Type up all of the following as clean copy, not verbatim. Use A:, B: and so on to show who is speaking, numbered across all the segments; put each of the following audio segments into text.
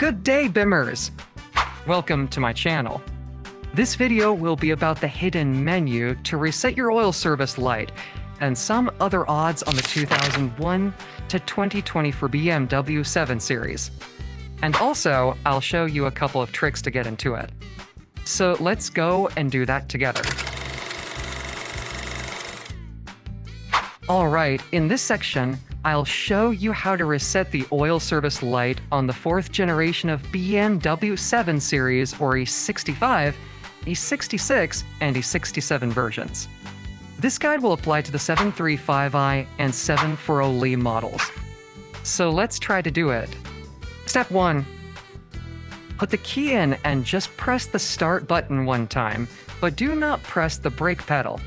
A: Good day, Bimmers! Welcome to my channel. This video will be about the hidden menu to reset your oil service light and some other odds on the 2001 to 2024 BMW 7 Series. And also, I'll show you a couple of tricks to get into it. So let's go and do that together. Alright, in this section, I'll show you how to reset the oil service light on the 4th generation of BMW 7 Series or E65, E66, and E67 versions. This guide will apply to the 735i and 740Li models. So let's try to do it. Step 1. Put the key in and just press the start button one time, but do not press the brake pedal.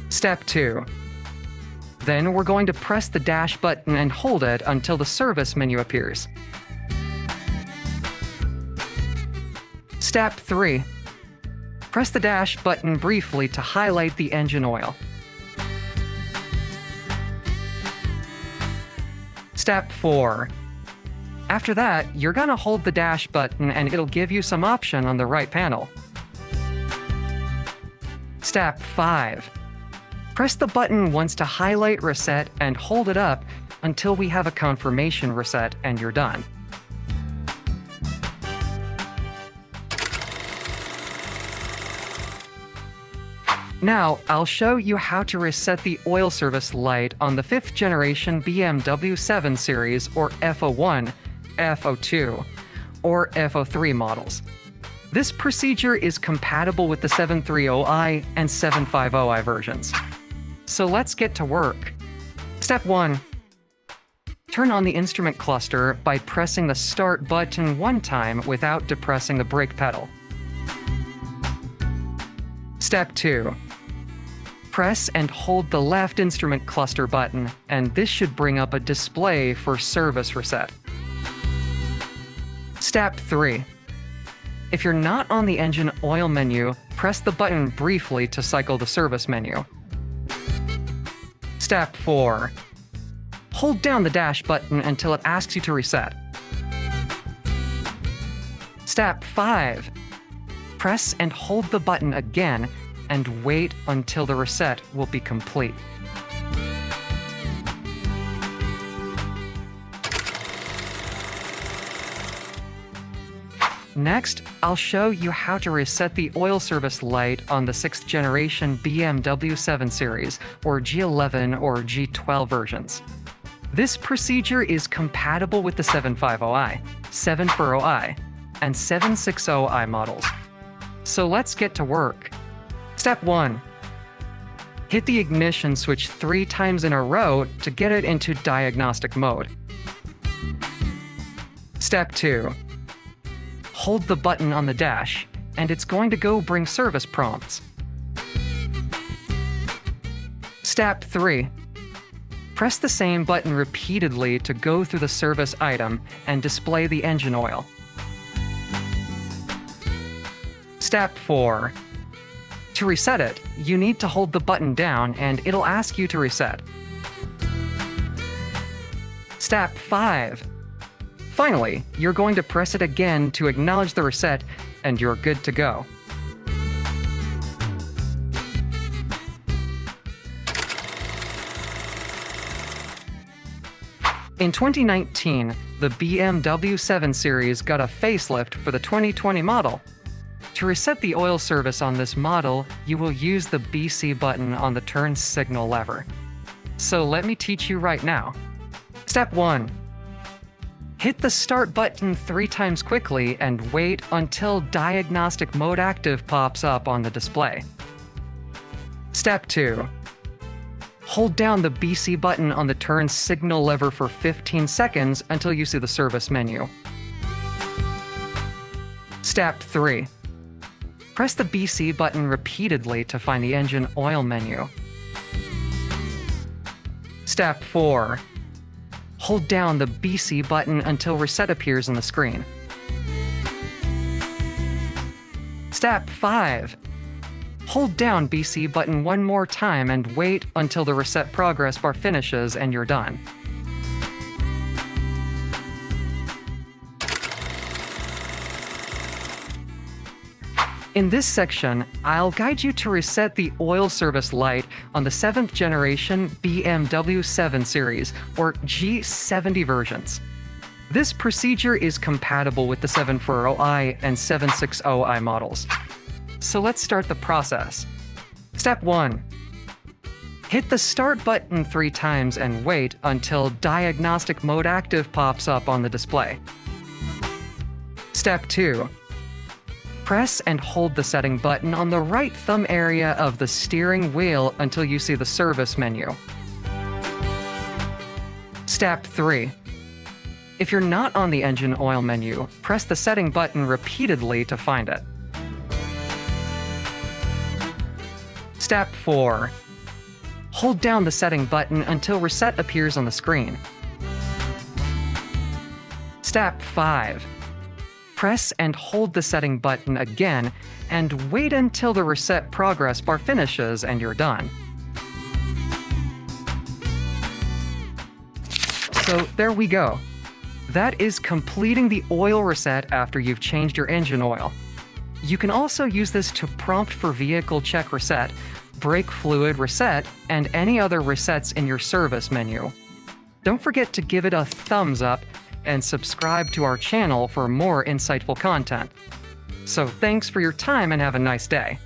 A: Step 2. Then we're going to press the dash button and hold it until the service menu appears. Step 3. Press the dash button briefly to highlight the engine oil. Step 4. After that, you're gonna hold the dash button and it'll give you some option on the right panel. Step 5. Press the button once to highlight reset and hold it up until we have a confirmation reset and you're done. Now, I'll show you how to reset the oil service light on the 5th generation BMW 7 Series or F01, F02, or F03 models. This procedure is compatible with the 730i and 750i versions. So let's get to work. Step 1. Turn on the instrument cluster by pressing the start button one time without depressing the brake pedal. Step 2. Press and hold the left instrument cluster button, and this should bring up a display for service reset. Step 3. If you're not on the engine oil menu, press the button briefly to cycle the service menu. Step 4. Hold down the dash button until it asks you to reset. Step 5. Press and hold the button again and wait until the reset will be complete. Next, I'll show you how to reset the oil service light on the 6th generation BMW 7 Series, or G11 or G12 versions. This procedure is compatible with the 750i, 740i, and 760i models. So let's get to work. Step 1. Hit the ignition switch 3 times in a row to get it into diagnostic mode. Step 2. Hold the button on the dash, and it's going to go bring service prompts. Step 3. Press the same button repeatedly to go through the service item and display the engine oil. Step 4. To reset it, you need to hold the button down and it'll ask you to reset. Step 5. Finally, you're going to press it again to acknowledge the reset, and you're good to go. In 2019, the BMW 7 Series got a facelift for the 2020 model. To reset the oil service on this model, you will use the BC button on the turn signal lever. So let me teach you right now. Step 1. Hit the start button 3 times quickly and wait until diagnostic mode active pops up on the display. Step 2. Hold down the BC button on the turn signal lever for 15 seconds until you see the service menu. Step 3. Press the BC button repeatedly to find the engine oil menu. Step 4. Hold down the BC button until reset appears on the screen. Step 5. Hold down BC button one more time and wait until the reset progress bar finishes and you're done. In this section, I'll guide you to reset the oil service light on the 7th generation BMW 7 Series, or G70 versions. This procedure is compatible with the 740i and 760i models. So let's start the process. Step 1. Hit the start button 3 times and wait until Diagnostic Mode Active pops up on the display. Step 2. Press and hold the setting button on the right thumb area of the steering wheel until you see the service menu. Step 3. If you're not on the engine oil menu, press the setting button repeatedly to find it. Step 4. Hold down the setting button until Reset appears on the screen. Step 5. Press and hold the setting button again and wait until the Reset progress bar finishes and you're done. So there we go. That is completing the oil reset after you've changed your engine oil. You can also use this to prompt for vehicle check reset, brake fluid reset, and any other resets in your service menu. Don't forget to give it a thumbs up and subscribe to our channel for more insightful content. So thanks for your time and have a nice day.